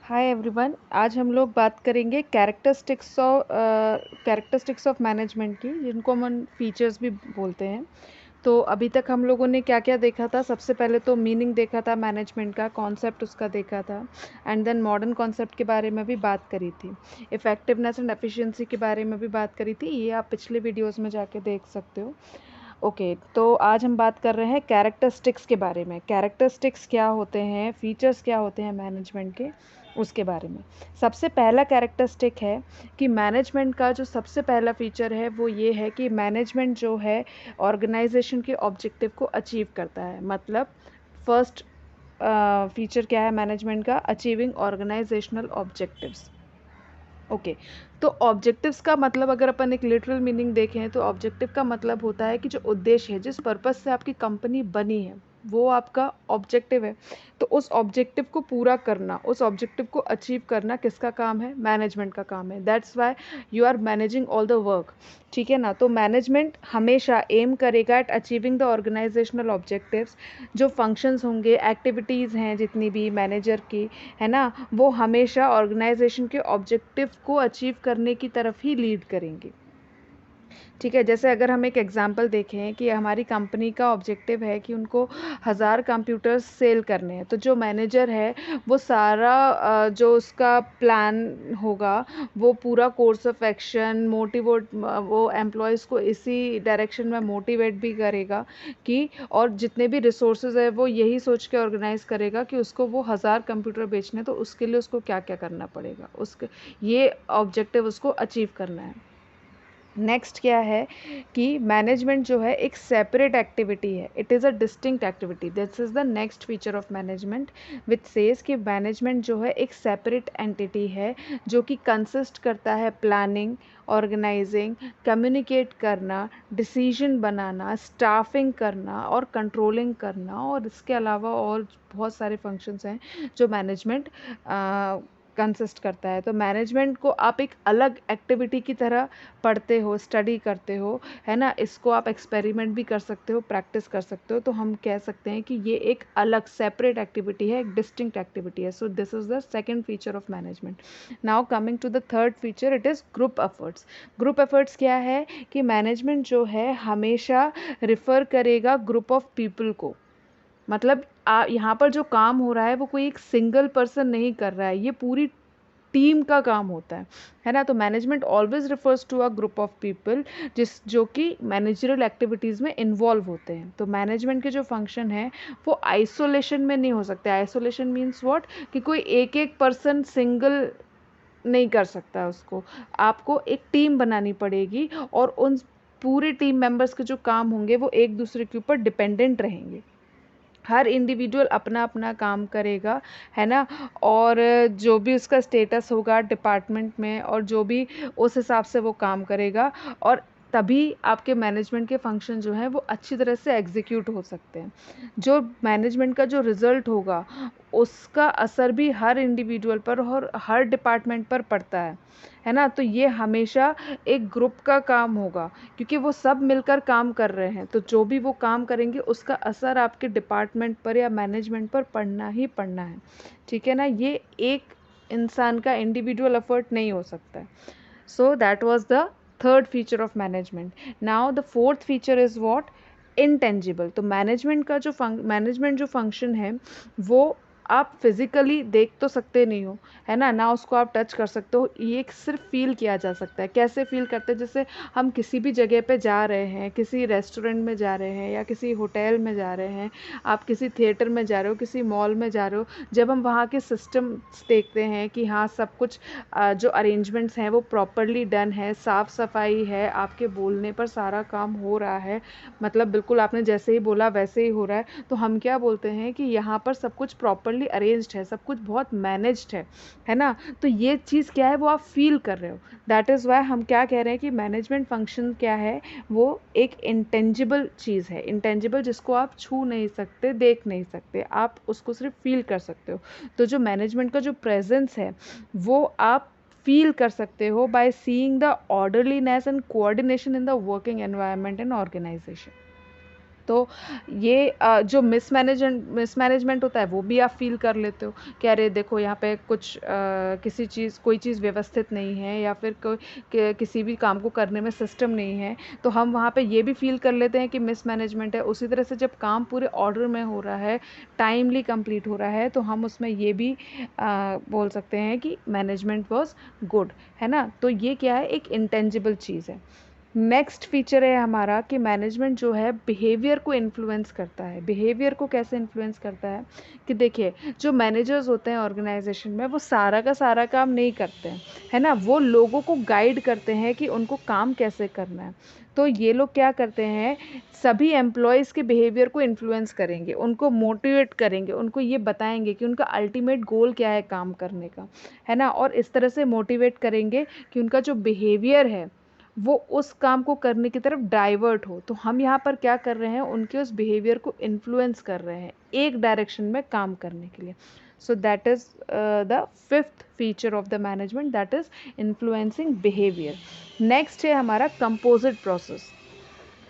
Hi everyone. आज हम लोग बात करेंगे कैरेक्टरिस्टिक्स ऑफ मैनेजमेंट की, जिनको हम फीचर्स भी बोलते हैं। तो अभी तक हम लोगों ने क्या क्या देखा था? सबसे पहले तो मीनिंग देखा था मैनेजमेंट का, कॉन्सेप्ट उसका देखा था, एंड देन मॉडर्न कॉन्सेप्ट के बारे में भी बात करी थी। इफ़ेक्टिवनेस एंड एफिशिएंसी के बारे में भी बात करी थी। ये आप पिछले वीडियोस में जाके देख सकते हो। ओके, तो आज हम बात कर रहे हैं कैरेक्टरिस्टिक्स के बारे में। कैरेक्टरिस्टिक्स क्या होते हैं, फीचर्स क्या होते हैं मैनेजमेंट के, उसके बारे में। सबसे पहला कैरेक्टरिस्टिक है कि मैनेजमेंट का जो सबसे पहला फीचर है वो ये है कि मैनेजमेंट जो है ऑर्गेनाइजेशन के ऑब्जेक्टिव को अचीव करता है। मतलब फर्स्ट फीचर क्या है मैनेजमेंट का? Achieving organisational objectives. ओके, तो ऑब्जेक्टिव्स का मतलब अगर अपन एक लिटरल मीनिंग देखें तो ऑब्जेक्टिव का मतलब होता है कि जो उद्देश्य है, जिस पर्पस से आपकी कंपनी बनी है, वो आपका ऑब्जेक्टिव है। तो उस ऑब्जेक्टिव को पूरा करना, उस ऑब्जेक्टिव को अचीव करना किसका काम है? मैनेजमेंट का काम है। That's why you are managing all the work. ठीक है ना? तो मैनेजमेंट हमेशा एम करेगा at achieving the organisational objectives. जो फंक्शंस होंगे, एक्टिविटीज़ हैं जितनी भी मैनेजर की, है ना, वो हमेशा ऑर्गेनाइजेशन के ऑब्जेक्टिव को अचीव करने की तरफ ही लीड करेंगे। ठीक है, जैसे अगर हम एक एग्जांपल देखें कि हमारी कंपनी का ऑब्जेक्टिव है कि उनको 1000 कंप्यूटर्स सेल करने हैं, तो जो मैनेजर है वो सारा जो उसका प्लान होगा, वो पूरा कोर्स ऑफ एक्शन मोटिवेट, वो एम्प्लॉयज़ को इसी डायरेक्शन में मोटिवेट भी करेगा कि, और जितने भी रिसोर्सेज है वो यही सोच के ऑर्गेनाइज करेगा कि उसको वो 1000 कंप्यूटर बेचने, तो उसके लिए उसको क्या क्या करना पड़ेगा, उसके ये ऑब्जेक्टिव उसको अचीव करना है। नेक्स्ट क्या है कि मैनेजमेंट जो है एक सेपरेट एक्टिविटी है, it is a distinct activity. This is the next feature of management which says कि मैनेजमेंट जो है एक सेपरेट एंटिटी है जो कि कंसिस्ट करता है प्लानिंग, ऑर्गेनाइजिंग, कम्युनिकेट करना, डिसीजन बनाना, स्टाफिंग करना और कंट्रोलिंग करना, और इसके अलावा और बहुत सारे फंक्शंस हैं जो मैनेजमेंट कंसिस्ट करता है। तो मैनेजमेंट को आप एक अलग एक्टिविटी की तरह पढ़ते हो, स्टडी करते हो, है ना। इसको आप एक्सपेरिमेंट भी कर सकते हो, प्रैक्टिस कर सकते हो। तो हम कह सकते हैं कि ये एक अलग सेपरेट एक्टिविटी है, एक डिस्टिंक्ट एक्टिविटी है। So this is the second feature of management. Now coming to the third feature, it is group efforts. Group efforts क्या है कि मैनेजमेंट जो है हमेशा रिफ़र करेगा ग्रुप ऑफ पीपल को। मतलब यहाँ पर जो काम हो रहा है वो कोई एक सिंगल पर्सन नहीं कर रहा है, ये पूरी टीम का काम होता है ना। तो management always refers to a group of people जो कि मैनेजरल एक्टिविटीज़ में इन्वॉल्व होते हैं। तो मैनेजमेंट के जो फंक्शन है वो आइसोलेशन में नहीं हो सकते। आइसोलेशन मीन्स व्हाट, कि कोई एक एक पर्सन सिंगल नहीं कर सकता उसको, आपको एक टीम बनानी पड़ेगी, और उन पूरे टीम मेंबर्स के जो काम होंगे वो एक दूसरे के ऊपर डिपेंडेंट रहेंगे। हर इंडिविजुअल अपना अपना काम करेगा, है ना, और जो भी उसका स्टेटस होगा डिपार्टमेंट में, और जो भी उस हिसाब से वो काम करेगा, और तभी आपके मैनेजमेंट के फंक्शन जो हैं वो अच्छी तरह से एग्जीक्यूट हो सकते हैं। जो मैनेजमेंट का जो रिज़ल्ट होगा उसका असर भी हर इंडिविजुअल पर और हर डिपार्टमेंट पर पड़ता है ना। तो ये हमेशा एक ग्रुप का काम होगा, क्योंकि वो सब मिलकर काम कर रहे हैं। तो जो भी वो काम करेंगे उसका असर आपके डिपार्टमेंट पर या मैनेजमेंट पर पड़ना ही पड़ना है। ठीक है ना, ये एक इंसान का इंडिविजुअल एफर्ट नहीं हो सकता है। So that was the third feature of management. Now the fourth feature is what? Intangible. तो मैनेजमेंट जो फंक्शन है वो आप फिजिकली देख तो सकते नहीं हो, है ना उसको आप टच कर सकते हो। ये एक सिर्फ फील किया जा सकता है। कैसे फील करते हैं? जैसे हम किसी भी जगह पे जा रहे हैं, किसी रेस्टोरेंट में जा रहे हैं या किसी होटल में जा रहे हैं, आप किसी थिएटर में जा रहे हो, किसी मॉल में जा रहे हो, जब हम वहाँ के सिस्टम्स देखते हैं कि हाँ सब कुछ जो अरेंजमेंट्स हैं वो प्रॉपरली डन है, साफ़ सफाई है, आपके बोलने पर सारा काम हो रहा है, मतलब बिल्कुल आपने जैसे ही बोला वैसे ही हो रहा है, तो हम क्या बोलते हैं कि यहाँ पर सब कुछ प्रॉपरली अरेंज्ड है, सब कुछ बहुत मैनेज्ड है ना। तो ये चीज़ क्या है, वो आप फील कर रहे हो। दैट इज़ वाई हम क्या कह रहे हैं कि मैनेजमेंट फंक्शन क्या है, वो एक इंटेंजिबल चीज़ है। इंटेंजिबल जिसको आप छू नहीं सकते, देख नहीं सकते, आप उसको सिर्फ फील कर सकते हो। तो जो मैनेजमेंट का जो प्रेजेंस है वो आप फील कर सकते हो by seeing the orderliness and coordination in the working environment and organisation. तो ये जो मिसमैनेजमेंट होता है वो भी आप फ़ील कर लेते हो कि अरे देखो यहाँ पे कुछ कोई चीज़ व्यवस्थित नहीं है, या फिर किसी भी काम को करने में सिस्टम नहीं है, तो हम वहाँ पे ये भी फ़ील कर लेते हैं कि मिसमैनेजमेंट है। उसी तरह से जब काम पूरे ऑर्डर में हो रहा है, टाइमली कंप्लीट हो रहा है, तो हम उसमें ये भी बोल सकते हैं कि मैनेजमेंट वॉज गुड, है ना। तो ये क्या है, एक इंटेंजिबल चीज़ है। नेक्स्ट फीचर है हमारा कि मैनेजमेंट जो है बिहेवियर को इन्फ्लुएंस करता है। बिहेवियर को कैसे इन्फ्लुएंस करता है कि देखिए, जो मैनेजर्स होते हैं ऑर्गेनाइजेशन में, वो सारा का सारा काम नहीं करते हैं, है ना। वो लोगों को गाइड करते हैं कि उनको काम कैसे करना है। तो ये लोग क्या करते हैं, सभी एम्प्लॉयज़ के बिहेवियर को इन्फ्लुएंस करेंगे, उनको मोटिवेट करेंगे, उनको ये बताएंगे कि उनका अल्टीमेट गोल क्या है काम करने का, है ना। और इस तरह से मोटिवेट करेंगे कि उनका जो बिहेवियर है वो उस काम को करने की तरफ डाइवर्ट हो। तो हम यहाँ पर क्या कर रहे हैं, उनके उस बिहेवियर को इन्फ्लुएंस कर रहे हैं एक डायरेक्शन में काम करने के लिए। So that is the fifth feature of the management, that is influencing behaviour. Next है हमारा कंपोजिट प्रोसेस।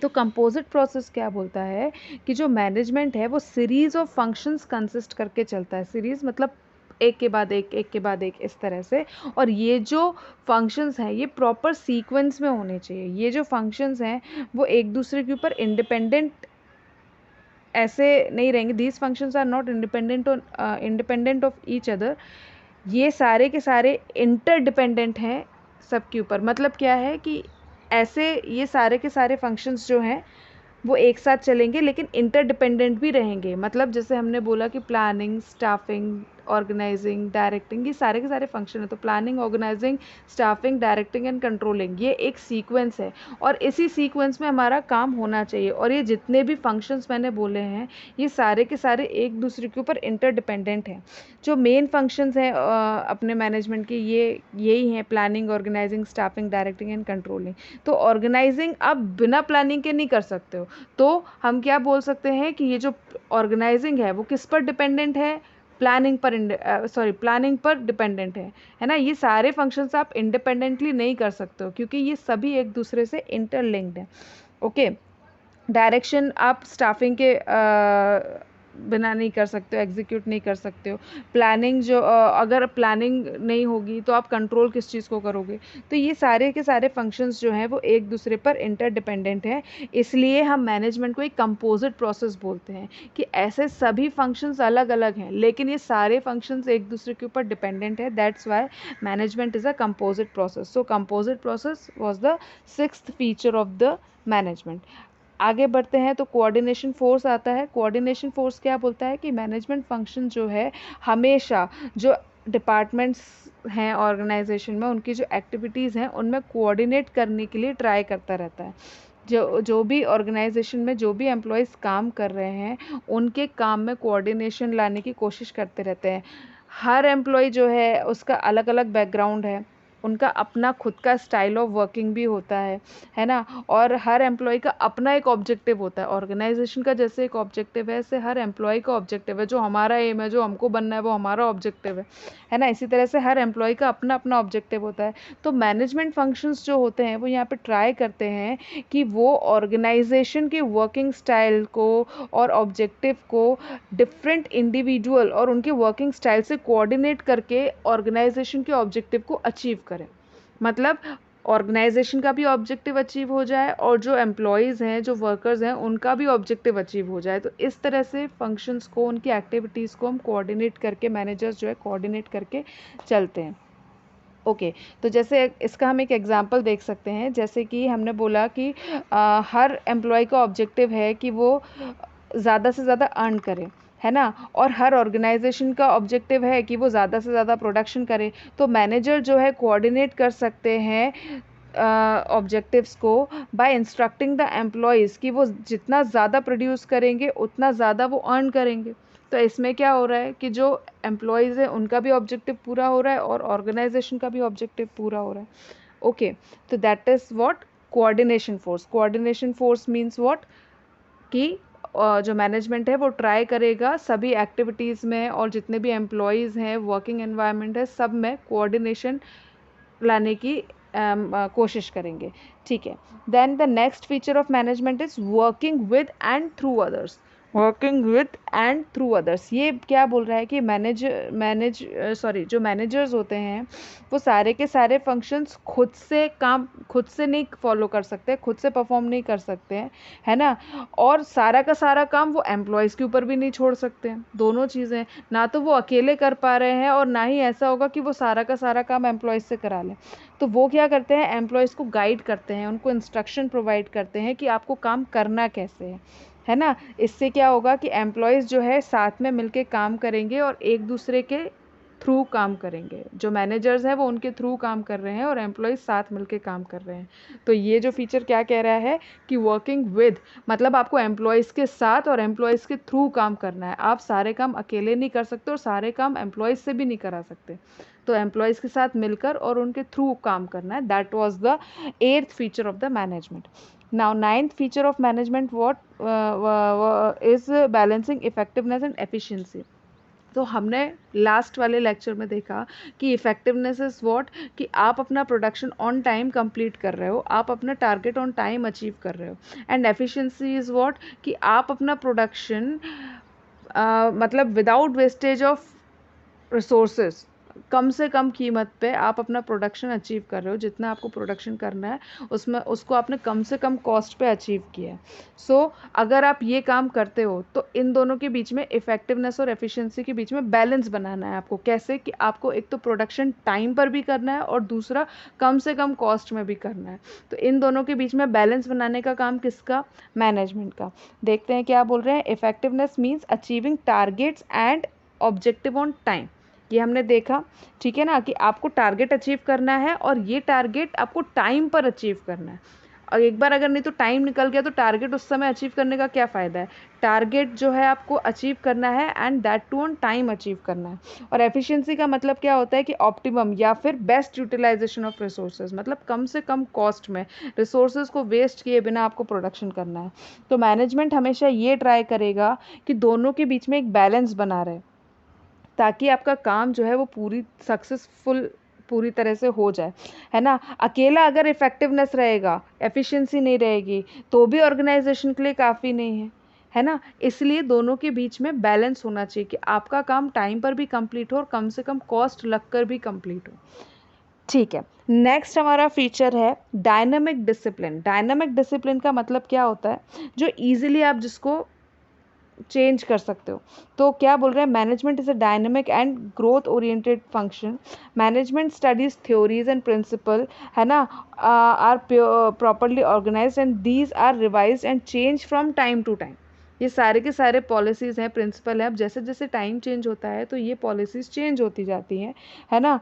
तो कंपोजिट प्रोसेस क्या बोलता है कि जो मैनेजमेंट है वो सीरीज ऑफ फंक्शंस कंसिस्ट करके चलता है। सीरीज मतलब एक के बाद एक, एक के बाद एक, इस तरह से। और ये जो फंक्शंस हैं ये प्रॉपर सीक्वेंस में होने चाहिए। ये जो फंक्शंस हैं वो एक दूसरे के ऊपर इंडिपेंडेंट ऐसे नहीं रहेंगे। These functions are not independent of each other. ये सारे के सारे इंटरडिपेंडेंट हैं सबके ऊपर। मतलब क्या है कि ऐसे ये सारे के सारे फंक्शंस जो हैं वो एक साथ चलेंगे लेकिन इंटरडिपेंडेंट भी रहेंगे। मतलब जैसे हमने बोला कि प्लानिंग, स्टाफिंग, ऑर्गेनाइजिंग, डायरेक्टिंग, ये सारे के सारे फंक्शन है। तो planning, organising, staffing, directing and controlling, ये एक सीक्वेंस है और इसी सीक्वेंस में हमारा काम होना चाहिए। और ये जितने भी फंक्शंस मैंने बोले हैं ये सारे के सारे एक दूसरे के ऊपर इंटरडिपेंडेंट हैं। जो मेन फंक्शंस हैं अपने मैनेजमेंट के, ये यही हैं: planning, organising, staffing, directing and controlling. तो ऑर्गेनाइजिंग आप बिना प्लानिंग के नहीं कर सकते हो। तो हम क्या बोल सकते हैं कि ये जो ऑर्गेनाइजिंग है वो किस पर डिपेंडेंट है, प्लानिंग पर डिपेंडेंट है ना। ये सारे फंक्शंस आप इंडिपेंडेंटली नहीं कर सकते हो क्योंकि ये सभी एक दूसरे से इंटरलिंक्ड हैं। ओके। डायरेक्शन आप स्टाफिंग के बिना नहीं कर सकते हो, एग्जीक्यूट नहीं कर सकते हो। प्लानिंग जो अगर प्लानिंग नहीं होगी तो आप कंट्रोल किस चीज़ को करोगे। तो ये सारे के सारे फंक्शंस जो हैं वो एक दूसरे पर इंटरडिपेंडेंट हैं। इसलिए हम मैनेजमेंट को एक कंपोजिट प्रोसेस बोलते हैं कि ऐसे सभी फंक्शंस अलग अलग हैं लेकिन ये सारे फंक्शंस एक दूसरे के ऊपर डिपेंडेंट है। That's Y management is a composite process. So composite process was the sixth feature of the management. आगे बढ़ते हैं तो कोऑर्डिनेशन फोर्स आता है। कोऑर्डिनेशन फोर्स क्या बोलता है कि मैनेजमेंट फंक्शन जो है हमेशा जो डिपार्टमेंट्स हैं ऑर्गेनाइजेशन में, उनकी जो एक्टिविटीज़ हैं उनमें कोऑर्डिनेट करने के लिए ट्राई करता रहता है। जो भी ऑर्गेनाइजेशन में जो भी एम्प्लॉयज़ काम कर रहे हैं उनके काम में कोऑर्डिनेशन लाने की कोशिश करते रहते हैं। हर एम्प्लॉय जो है उसका अलग अलग बैकग्राउंड है, उनका अपना खुद का स्टाइल ऑफ वर्किंग भी होता है ना। और हर एम्प्लॉय का अपना एक ऑब्जेक्टिव होता है। ऑर्गेनाइजेशन का जैसे एक ऑब्जेक्टिव है, ऐसे हर एम्प्लॉय का ऑब्जेक्टिव है। जो हमारा एम है, जो हमको बनना है, वो हमारा ऑब्जेक्टिव है ना। इसी तरह से हर एम्प्लॉय का अपना अपना ऑब्जेक्टिव होता है। तो मैनेजमेंट फंक्शंस जो होते हैं वो यहाँ पे ट्राई करते हैं कि वो ऑर्गेनाइजेशन के वर्किंग स्टाइल को और ऑब्जेक्टिव को डिफरेंट इंडिविजुअल और उनके वर्किंग स्टाइल से कोऑर्डिनेट करके ऑर्गेनाइजेशन के ऑब्जेक्टिव को अचीव करें। मतलब ऑर्गेनाइजेशन का भी ऑब्जेक्टिव अचीव हो जाए और जो एम्प्लॉयज़ हैं, जो वर्कर्स हैं, उनका भी ऑब्जेक्टिव अचीव हो जाए। तो इस तरह से फंक्शंस को, उनकी एक्टिविटीज़ को हम कोऑर्डिनेट करके, मैनेजर्स जो है कोऑर्डिनेट करके चलते हैं। ओके। तो जैसे इसका हम एक एग्जांपल देख सकते हैं। जैसे कि हमने बोला कि हर एम्प्लॉय का ऑब्जेक्टिव है कि वो ज़्यादा से ज़्यादा अर्न करे, है ना। और हर ऑर्गेनाइजेशन का ऑब्जेक्टिव है कि वो ज़्यादा से ज़्यादा प्रोडक्शन करे। तो मैनेजर जो है कोऑर्डिनेट कर सकते हैं ऑब्जेक्टिव्स को बाय इंस्ट्रक्टिंग द एम्प्लॉयज़ कि वो जितना ज़्यादा प्रोड्यूस करेंगे उतना ज़्यादा वो अर्न करेंगे। तो इसमें क्या हो रहा है कि जो एम्प्लॉयज़ हैं उनका भी ऑब्जेक्टिव पूरा हो रहा है और ऑर्गेनाइजेशन का भी ऑब्जेक्टिव पूरा हो रहा है। ओके। तो that is what coordination force. Coordination force means what कि जो मैनेजमेंट है वो ट्राई करेगा सभी एक्टिविटीज़ में और जितने भी एम्प्लॉयज़ हैं, वर्किंग एनवायरनमेंट है, सब में कोऑर्डिनेशन लाने की कोशिश करेंगे। ठीक है, then the next feature of management is working with and through others. Working with and through others, ये क्या बोल रहा है कि जो मैनेजर्स होते हैं वो सारे के सारे फंक्शंस खुद से नहीं फॉलो कर सकते, खुद से परफॉर्म नहीं कर सकते हैं, है ना। और सारा का सारा काम वो एम्प्लॉयज़ के ऊपर भी नहीं छोड़ सकते हैं। दोनों चीज़ें, ना तो वो अकेले कर पा रहे हैं और ना ही ऐसा होगा कि वो सारा का सारा काम एम्प्लॉयज़ से करा लें। तो वो क्या करते हैं, एम्प्लॉयज़ को गाइड करते हैं, उनको इंस्ट्रक्शन प्रोवाइड करते हैं कि आपको काम करना कैसे है ना। इससे क्या होगा कि एम्प्लॉयज़ जो है साथ में मिलके काम करेंगे और एक दूसरे के थ्रू काम करेंगे। जो मैनेजर्स हैं वो उनके थ्रू काम कर रहे हैं और एम्प्लॉयज़ साथ मिलके काम कर रहे हैं। तो ये जो फीचर क्या कह रहा है कि वर्किंग विद मतलब आपको एम्प्लॉयज़ के साथ और एम्प्लॉयज़ के थ्रू काम करना है। आप सारे काम अकेले नहीं कर सकते और सारे काम एम्प्लॉयज़ से भी नहीं करा सकते। तो एम्प्लॉयज़ के साथ मिलकर और उनके थ्रू काम करना है। That was the 8th feature of the management. Now, 9th feature of management is balancing effectiveness and efficiency. तो हमने लास्ट वाले लेक्चर में देखा कि इफ़ेक्टिवनेस इज़ व्हाट, कि आप अपना प्रोडक्शन ऑन टाइम कंप्लीट कर रहे हो, आप अपना टारगेट ऑन टाइम अचीव कर रहे हो। एंड एफिशिएंसी इज़ व्हाट, कि आप अपना प्रोडक्शन मतलब विदाउट वेस्टेज ऑफ रिसोर्सेज, कम से कम कीमत पे आप अपना प्रोडक्शन अचीव कर रहे हो। जितना आपको प्रोडक्शन करना है उसमें उसको आपने कम से कम कॉस्ट पे अचीव किया है। सो अगर आप ये काम करते हो तो इन दोनों के बीच में इफ़ेक्टिवनेस और एफिशिएंसी के बीच में बैलेंस बनाना है आपको। कैसे कि आपको एक तो प्रोडक्शन टाइम पर भी करना है और दूसरा कम से कम कॉस्ट में भी करना है। तो इन दोनों के बीच में बैलेंस बनाने का काम किसका, मैनेजमेंट का। देखते हैं क्या बोल रहे हैं। Effectiveness means achieving targets and objective on time. ये हमने देखा, ठीक है ना, कि आपको टारगेट अचीव करना है और ये टारगेट आपको टाइम पर अचीव करना है। और एक बार अगर नहीं तो टाइम निकल गया तो टारगेट उस समय अचीव करने का क्या फ़ायदा है। टारगेट जो है आपको अचीव करना है and that too on time achieve करना है। और एफिशिएंसी का मतलब क्या होता है कि ऑप्टिमम या फिर बेस्ट यूटिलाइजेशन ऑफ रिसोर्सेज, मतलब कम से कम कॉस्ट में रिसोर्सेज को वेस्ट किए बिना आपको प्रोडक्शन करना है। तो मैनेजमेंट हमेशा ये ट्राई करेगा कि दोनों के बीच में एक बैलेंस बना रहे, ताकि आपका काम जो है वो पूरी तरह से हो जाए, है ना। अकेला अगर इफ़ेक्टिवनेस रहेगा, एफिशिएंसी नहीं रहेगी, तो भी ऑर्गेनाइजेशन के लिए काफ़ी नहीं है ना। इसलिए दोनों के बीच में बैलेंस होना चाहिए कि आपका काम टाइम पर भी कंप्लीट हो और कम से कम कॉस्ट लगकर भी कंप्लीट हो। ठीक है, नेक्स्ट हमारा फीचर है डायनामिक डिसिप्लिन। डायनामिक डिसिप्लिन का मतलब क्या होता है, जो ईजिली आप जिसको चेंज कर सकते हो। तो क्या बोल रहे हैं, management is a dynamic and growth oriented function. Management studies theories and principle, है ना, are properly organised and these are revised and change from time to time. ये सारे के सारे पॉलिसीज़ हैं, प्रिंसिपल हैं। अब जैसे जैसे टाइम चेंज होता है तो ये पॉलिसीज़ चेंज होती जाती हैं, है ना,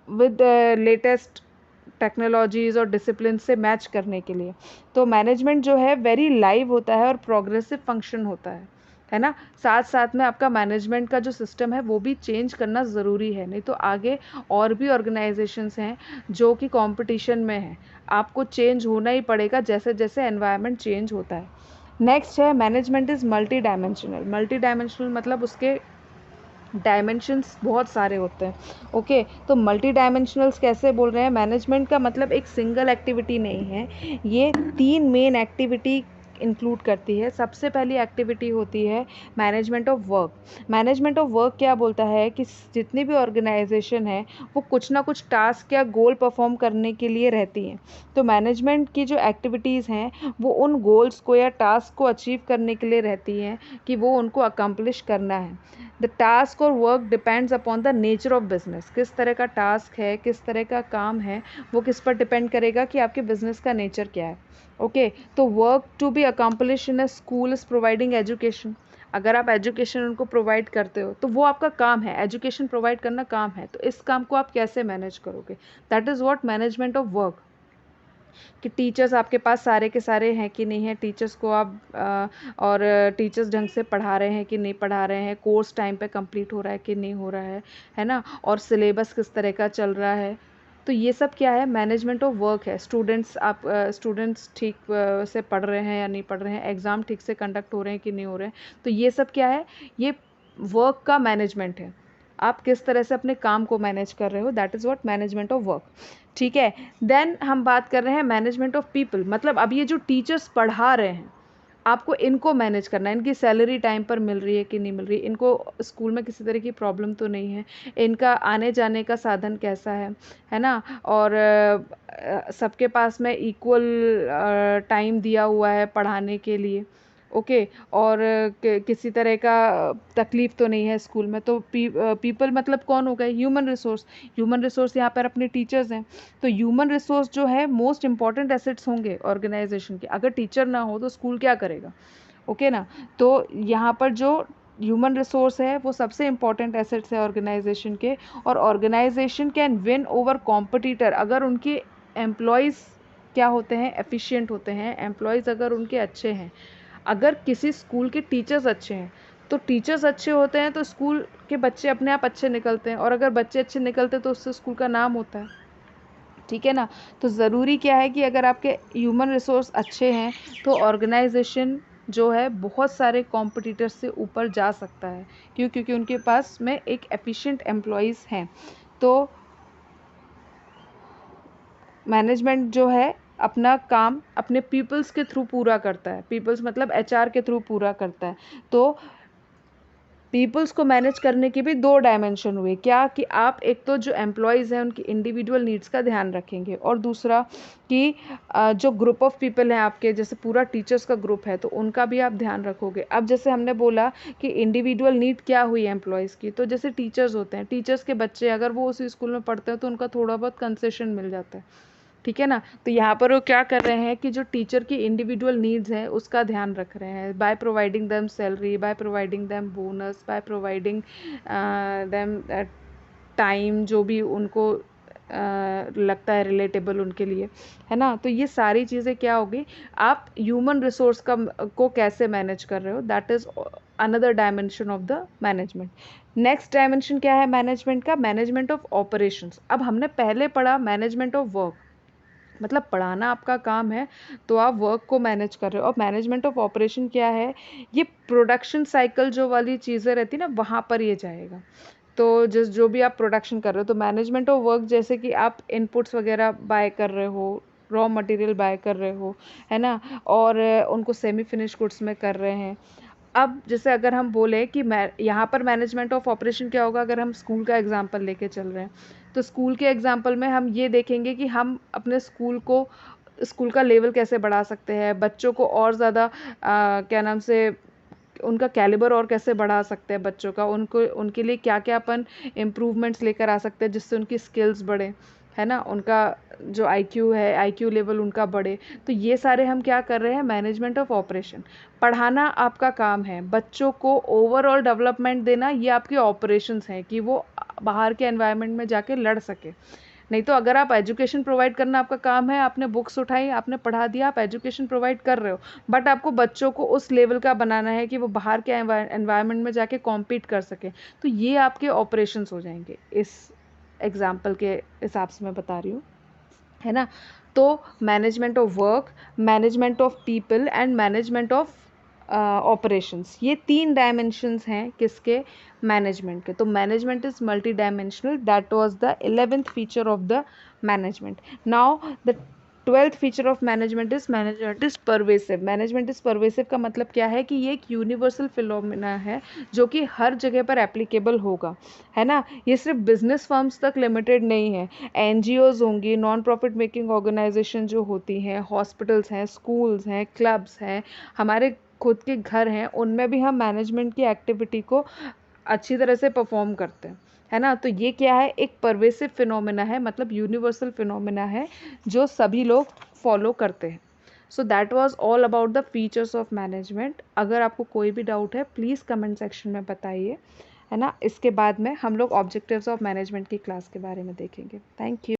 विद लेटेस्ट टेक्नोलॉजीज़ और डिसिप्लिन से मैच करने के लिए। तो मैनेजमेंट जो है वेरी लाइव होता है और प्रोग्रेसिव फंक्शन होता है ना। साथ साथ में आपका मैनेजमेंट का जो सिस्टम है वो भी चेंज करना ज़रूरी है, नहीं तो आगे और भी ऑर्गेनाइजेशंस हैं जो कि कंपटीशन में हैं। आपको चेंज होना ही पड़ेगा जैसे जैसे एनवायरनमेंट चेंज होता है। नेक्स्ट है management is multi dimensional. Multi dimensional मतलब उसके डायमेंशंस बहुत सारे होते हैं। ओके, तो मल्टी डायमेंशनल्स कैसे बोल रहे हैं, मैनेजमेंट का मतलब एक सिंगल एक्टिविटी नहीं है, ये 3 मेन एक्टिविटी इंक्लूड करती है। सबसे पहली एक्टिविटी होती है management of work. Management of work क्या बोलता है कि जितनी भी ऑर्गेनाइजेशन है वो कुछ ना कुछ टास्क या गोल परफॉर्म करने के लिए रहती हैं। तो मैनेजमेंट की जो एक्टिविटीज़ हैं वो उन गोल्स को या टास्क को अचीव करने के लिए रहती हैं कि वो उनको अकम्प्लिश करना है। द टास्क और work depends upon the nature of business. किस तरह का टास्क है, किस तरह का काम है, वो किस पर डिपेंड करेगा कि आपके बिजनेस का नेचर क्या है। ओके, तो work to be accomplish in a school is providing education. अगर आप एजुकेशन उनको प्रोवाइड करते हो तो वो आपका काम है, एजुकेशन प्रोवाइड करना काम है। तो इस काम को आप कैसे मैनेज करोगे, that is what management of work. कि टीचर्स आपके पास सारे के सारे हैं कि नहीं है, टीचर्स को आप और टीचर्स ढंग से पढ़ा रहे हैं कि नहीं पढ़ा रहे हैं, कोर्स टाइम पे कंप्लीट हो रहा है कि नहीं हो रहा है ना, और सिलेबस किस तरह का चल रहा है। तो ये सब क्या है, मैनेजमेंट ऑफ वर्क है। स्टूडेंट्स ठीक से पढ़ रहे हैं या नहीं पढ़ रहे हैं, एग्ज़ाम ठीक से कंडक्ट हो रहे हैं कि नहीं हो रहे हैं। तो ये सब क्या है, ये वर्क का मैनेजमेंट है। आप किस तरह से अपने काम को मैनेज कर रहे हो, that is what management of work. ठीक है, देन हम बात कर रहे हैं मैनेजमेंट ऑफ पीपल, मतलब अब ये जो टीचर्स पढ़ा रहे हैं आपको इनको मैनेज करना है, इनकी सैलरी टाइम पर मिल रही है कि नहीं मिल रही, इनको स्कूल में किसी तरह की प्रॉब्लम तो नहीं है, इनका आने जाने का साधन कैसा है ना, और सबके पास में इक्वल टाइम दिया हुआ है पढ़ाने के लिए, ओके, और किसी तरह का तकलीफ़ तो नहीं है स्कूल में। तो पीपल मतलब कौन हो गए, ह्यूमन रिसोर्स। ह्यूमन रिसोर्स यहाँ पर अपने टीचर्स हैं। तो ह्यूमन रिसोर्स जो है मोस्ट इंपॉर्टेंट एसेट्स होंगे ऑर्गेनाइजेशन के। अगर टीचर ना हो तो स्कूल क्या करेगा, ओके ना। तो यहाँ पर जो ह्यूमन रिसोर्स है वो सबसे इंपॉर्टेंट एसेट्स है ऑर्गेनाइजेशन के, और organisation can win over competitor अगर उनके एम्प्लॉयज़ क्या होते हैं, एफिशिएंट होते हैं, एम्प्लॉयज़ अगर उनके अच्छे हैं। अगर किसी स्कूल के टीचर्स अच्छे हैं तो टीचर्स अच्छे होते हैं तो स्कूल के बच्चे अपने आप अच्छे निकलते हैं, और अगर बच्चे अच्छे निकलते हैं तो उससे स्कूल का नाम होता है, ठीक है ना। तो ज़रूरी क्या है कि अगर आपके ह्यूमन रिसोर्स अच्छे हैं तो ऑर्गेनाइजेशन जो है बहुत सारे कॉम्पिटिटर्स से ऊपर जा सकता है। क्यों? क्योंकि उनके पास में एक एफिशिएंट एम्प्लॉयज़ हैं। तो मैनेजमेंट जो है अपना काम अपने पीपल्स के थ्रू पूरा करता है, पीपल्स मतलब एचआर के थ्रू पूरा करता है। तो पीपल्स को मैनेज करने के भी दो डायमेंशन हुए, क्या कि आप एक तो जो एम्प्लॉयज़ हैं उनकी इंडिविजुअल नीड्स का ध्यान रखेंगे, और दूसरा कि जो ग्रुप ऑफ पीपल हैं आपके, जैसे पूरा टीचर्स का ग्रुप है तो उनका भी आप ध्यान रखोगे। अब जैसे हमने बोला कि इंडिविजुअल नीड क्या हुई एम्प्लॉयज़ की, तो जैसे टीचर्स होते हैं, टीचर्स के बच्चे अगर वो उसी स्कूल में पढ़ते हैं तो उनका थोड़ा बहुत कंसेशन मिल जाता है, ठीक है ना। तो यहाँ पर वो क्या कर रहे हैं कि जो टीचर की इंडिविजुअल नीड्स हैं उसका ध्यान रख रहे हैं, by providing them salary, by providing them bonus, by providing them time जो भी उनको लगता है रिलेटेबल उनके लिए, है ना। तो ये सारी चीज़ें क्या होगी, आप ह्यूमन रिसोर्स का को कैसे मैनेज कर रहे हो, that is another dimension of the management. Next dimension क्या है मैनेजमेंट का, मैनेजमेंट ऑफ ऑपरेशंस। अब हमने पहले पढ़ा मैनेजमेंट ऑफ वर्क, मतलब पढ़ाना आपका काम है तो आप वर्क को मैनेज कर रहे हो। और मैनेजमेंट ऑफ ऑपरेशन क्या है, ये प्रोडक्शन साइकिल जो वाली चीज़ें रहती है ना वहाँ पर ये जाएगा। तो जो भी आप प्रोडक्शन कर रहे हो, तो मैनेजमेंट ऑफ वर्क जैसे कि आप इनपुट्स वगैरह बाय कर रहे हो, रॉ मटेरियल बाय कर रहे हो, है ना, और उनको सेमी फिनिश गुड्स में कर रहे हैं। अब जैसे अगर हम बोले कि मैं यहाँ पर मैनेजमेंट ऑफ ऑपरेशन क्या होगा, अगर हम स्कूल का एग्जांपल लेके चल रहे हैं तो स्कूल के एग्जांपल में हम ये देखेंगे कि हम अपने स्कूल का लेवल कैसे बढ़ा सकते हैं, बच्चों को और ज़्यादा क्या नाम से उनका कैलिबर और कैसे बढ़ा सकते हैं बच्चों का, उनको उनके लिए क्या क्या अपन इम्प्रूवमेंट्स लेकर आ सकते हैं जिससे उनकी स्किल्स बढ़े, है ना, उनका जो आईक्यू है, आईक्यू लेवल उनका बढ़े। तो ये सारे हम क्या कर रहे हैं, मैनेजमेंट ऑफ ऑपरेशन। पढ़ाना आपका काम है, बच्चों को ओवरऑल डेवलपमेंट देना ये आपके ऑपरेशंस हैं कि वो बाहर के एनवायरनमेंट में जाके लड़ सके। नहीं तो अगर आप एजुकेशन प्रोवाइड करना आपका काम है, आपने बुक्स उठाई, आपने पढ़ा दिया, आप एजुकेशन प्रोवाइड कर रहे हो, बट आपको बच्चों को उस लेवल का बनाना है कि वो बाहर के एनवायरनमेंट में जाके कॉम्पीट कर सके, तो ये आपके ऑपरेशंस हो जाएंगे। इस एग्जाम्पल के हिसाब से मैं बता रही हूँ, है ना। तो management of work, management of people and management of operations, ये 3 डायमेंशंस हैं किसके, मैनेजमेंट के। तो management is multi dimensional, that was the 11th feature of the management. Now the 12th feature of management is pervasive. Management is pervasive का मतलब क्या है कि ये एक यूनिवर्सल फिनोमेना है जो कि हर जगह पर एप्लीकेबल होगा, है ना। ये सिर्फ बिजनेस फर्म्स तक लिमिटेड नहीं है, एनजीओज होंगी, नॉन प्रॉफिट मेकिंग ऑर्गेनाइजेशन जो होती हैं, हॉस्पिटल्स हैं, स्कूल्स हैं, क्लब्स हैं, हमारे खुद के घर हैं, उनमें भी हम मैनेजमेंट की एक्टिविटी को अच्छी तरह से परफॉर्म करते हैं, है ना। तो ये क्या है, एक परवेसिव फिनोमेना है, मतलब यूनिवर्सल फिनोमेना है जो सभी लोग फॉलो करते हैं। So that was all about the features of management. अगर आपको कोई भी डाउट है प्लीज़ कमेंट सेक्शन में बताइए, है ना। इसके बाद में हम लोग ऑब्जेक्टिव्स ऑफ मैनेजमेंट की क्लास के बारे में देखेंगे। Thank you.